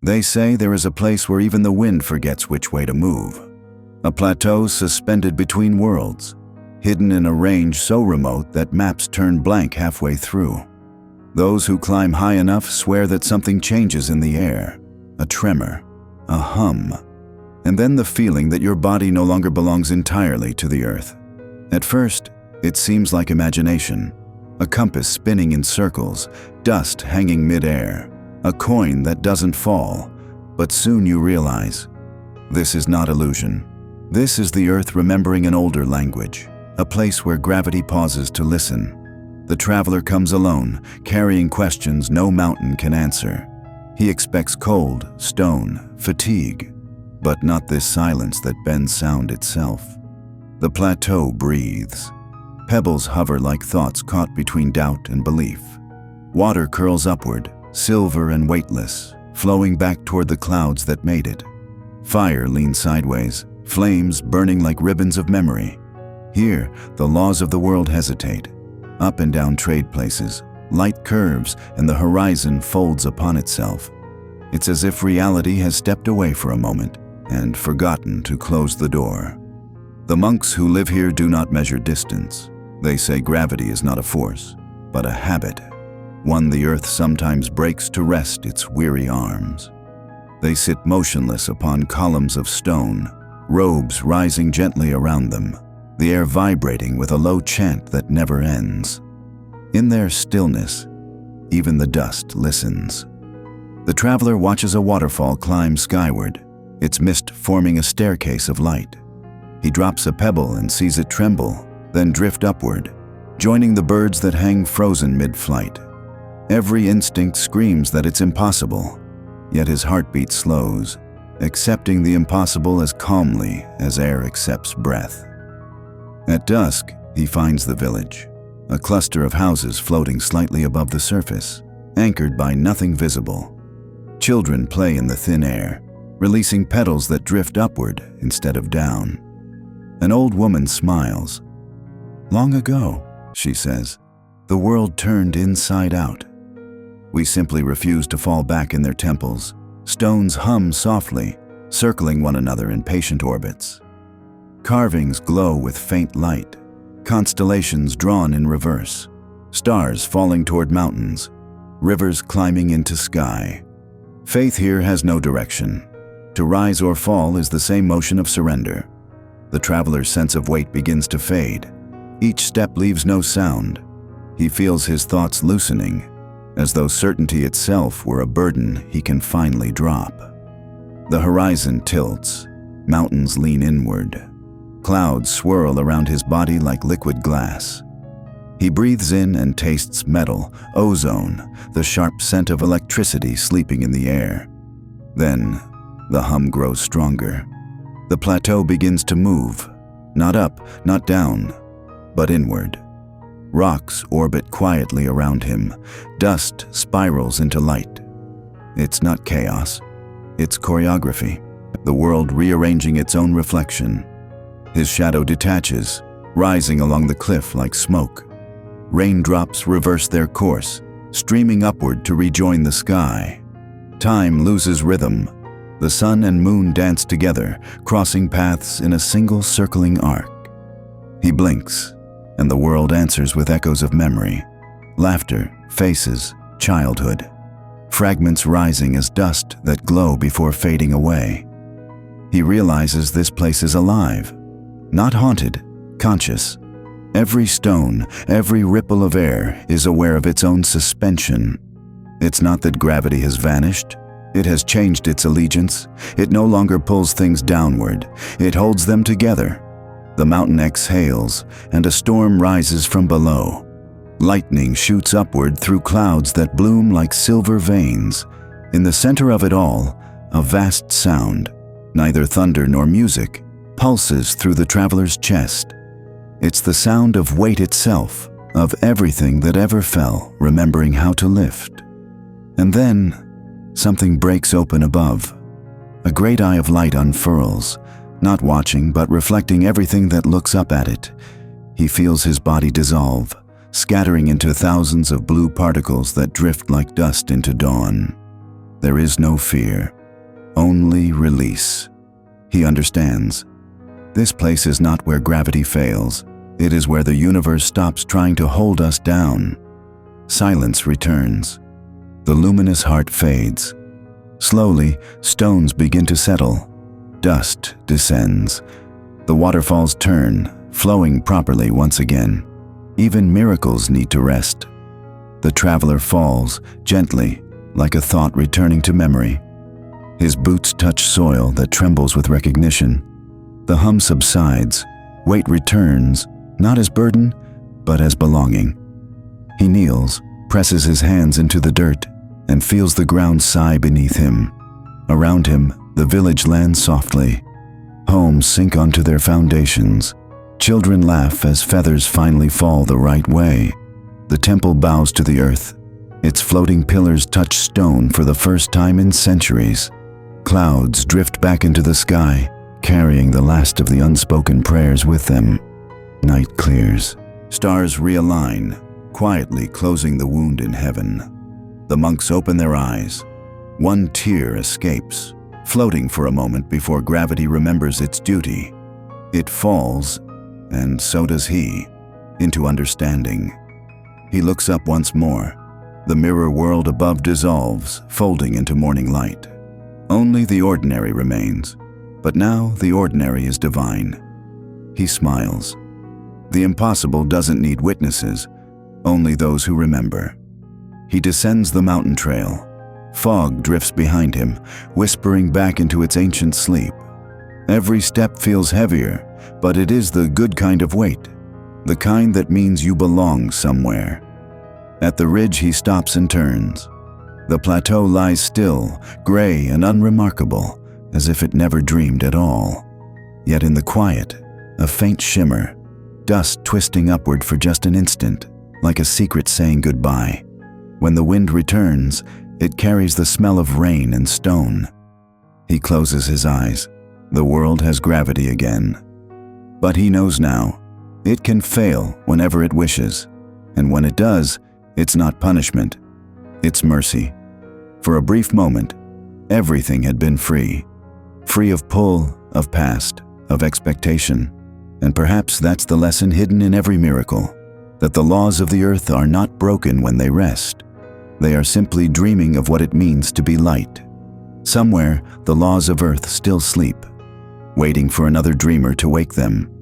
They say there is a place where even the wind forgets which way to move. A plateau suspended between worlds, hidden in a range so remote that maps turn blank halfway through. Those who climb high enough swear that something changes in the air, a tremor, a hum, and then the feeling that your body no longer belongs entirely to the earth. At first, it seems like imagination, a compass spinning in circles, dust hanging mid-air, a coin that doesn't fall, but soon you realize, this is not illusion. This is the earth remembering an older language, a place where gravity pauses to listen. The traveler comes alone, carrying questions no mountain can answer. He expects cold, stone, fatigue, but not this silence that bends sound itself. The plateau breathes. Pebbles hover like thoughts caught between doubt and belief. Water curls upward, silver and weightless, flowing back toward the clouds that made it. Fire leans sideways, flames burning like ribbons of memory. Here, the laws of the world hesitate. Up and down trade places, light curves, and the horizon folds upon itself. It's as if reality has stepped away for a moment and forgotten to close the door. The monks who live here do not measure distance. They say gravity is not a force, but a habit, one the earth sometimes breaks to rest its weary arms. They sit motionless upon columns of stone, robes rising gently around them, the air vibrating with a low chant that never ends. In their stillness, even the dust listens. The traveler watches a waterfall climb skyward, its mist forming a staircase of light. He drops a pebble and sees it tremble, then drift upward, joining the birds that hang frozen mid-flight. Every instinct screams that it's impossible, yet his heartbeat slows, accepting the impossible as calmly as air accepts breath. At dusk, he finds the village, a cluster of houses floating slightly above the surface, anchored by nothing visible. Children play in the thin air, releasing petals that drift upward instead of down. An old woman smiles. "Long ago," she says, "the world turned inside out. We simply refuse to fall back in their temples. Stones hum softly, circling one another in patient orbits. Carvings glow with faint light, constellations drawn in reverse, stars falling toward mountains, rivers climbing into sky. Faith here has no direction. To rise or fall is the same motion of surrender. The traveler's sense of weight begins to fade. Each step leaves no sound. He feels his thoughts loosening, as though certainty itself were a burden he can finally drop. The horizon tilts, mountains lean inward. Clouds swirl around his body like liquid glass. He breathes in and tastes metal, ozone, the sharp scent of electricity sleeping in the air. Then, the hum grows stronger. The plateau begins to move, not up, not down, but inward. Rocks orbit quietly around him. Dust spirals into light. It's not chaos. It's choreography, the world rearranging its own reflection. His shadow detaches, rising along the cliff like smoke. Raindrops reverse their course, streaming upward to rejoin the sky. Time loses rhythm. The sun and moon dance together, crossing paths in a single circling arc. He blinks, and the world answers with echoes of memory. Laughter, faces, childhood. Fragments rising as dust that glow before fading away. He realizes this place is alive, not haunted, conscious. Every stone, every ripple of air is aware of its own suspension. It's not that gravity has vanished. It has changed its allegiance. It no longer pulls things downward. It holds them together. The mountain exhales, and a storm rises from below. Lightning shoots upward through clouds that bloom like silver veins. In the center of it all, a vast sound, neither thunder nor music, pulses through the traveler's chest. It's the sound of weight itself, of everything that ever fell, remembering how to lift. And then, something breaks open above. A great eye of light unfurls, not watching but reflecting everything that looks up at it. He feels his body dissolve, scattering into thousands of blue particles that drift like dust into dawn. There is no fear, only release. He understands. This place is not where gravity fails. It is where the universe stops trying to hold us down. Silence returns. The luminous heart fades. Slowly, stones begin to settle. Dust descends. The waterfalls turn, flowing properly once again. Even miracles need to rest. The traveler falls, gently, like a thought returning to memory. His boots touch soil that trembles with recognition. The hum subsides. Weight returns, not as burden, but as belonging. He kneels, presses his hands into the dirt, and feels the ground sigh beneath him. Around him, the village lands softly. Homes sink onto their foundations. Children laugh as feathers finally fall the right way. The temple bows to the earth. Its floating pillars touch stone for the first time in centuries. Clouds drift back into the sky, carrying the last of the unspoken prayers with them. Night clears. Stars realign, quietly closing the wound in heaven. The monks open their eyes. One tear escapes, floating for a moment before gravity remembers its duty. It falls, and so does he, into understanding. He looks up once more. The mirror world above dissolves, folding into morning light. Only the ordinary remains, but now the ordinary is divine. He smiles. The impossible doesn't need witnesses, only those who remember. He descends the mountain trail. Fog drifts behind him, whispering back into its ancient sleep. Every step feels heavier, but it is the good kind of weight, the kind that means you belong somewhere. At the ridge he stops and turns. The plateau lies still, gray and unremarkable, as if it never dreamed at all. Yet in the quiet, a faint shimmer, dust twisting upward for just an instant, like a secret saying goodbye. When the wind returns, it carries the smell of rain and stone. He closes his eyes. The world has gravity again. But he knows now, it can fail whenever it wishes, and when it does, it's not punishment, it's mercy. For a brief moment, everything had been free. Free of pull, of past, of expectation. And perhaps that's the lesson hidden in every miracle, that the laws of the earth are not broken when they rest. They are simply dreaming of what it means to be light. Somewhere, the laws of earth still sleep, waiting for another dreamer to wake them.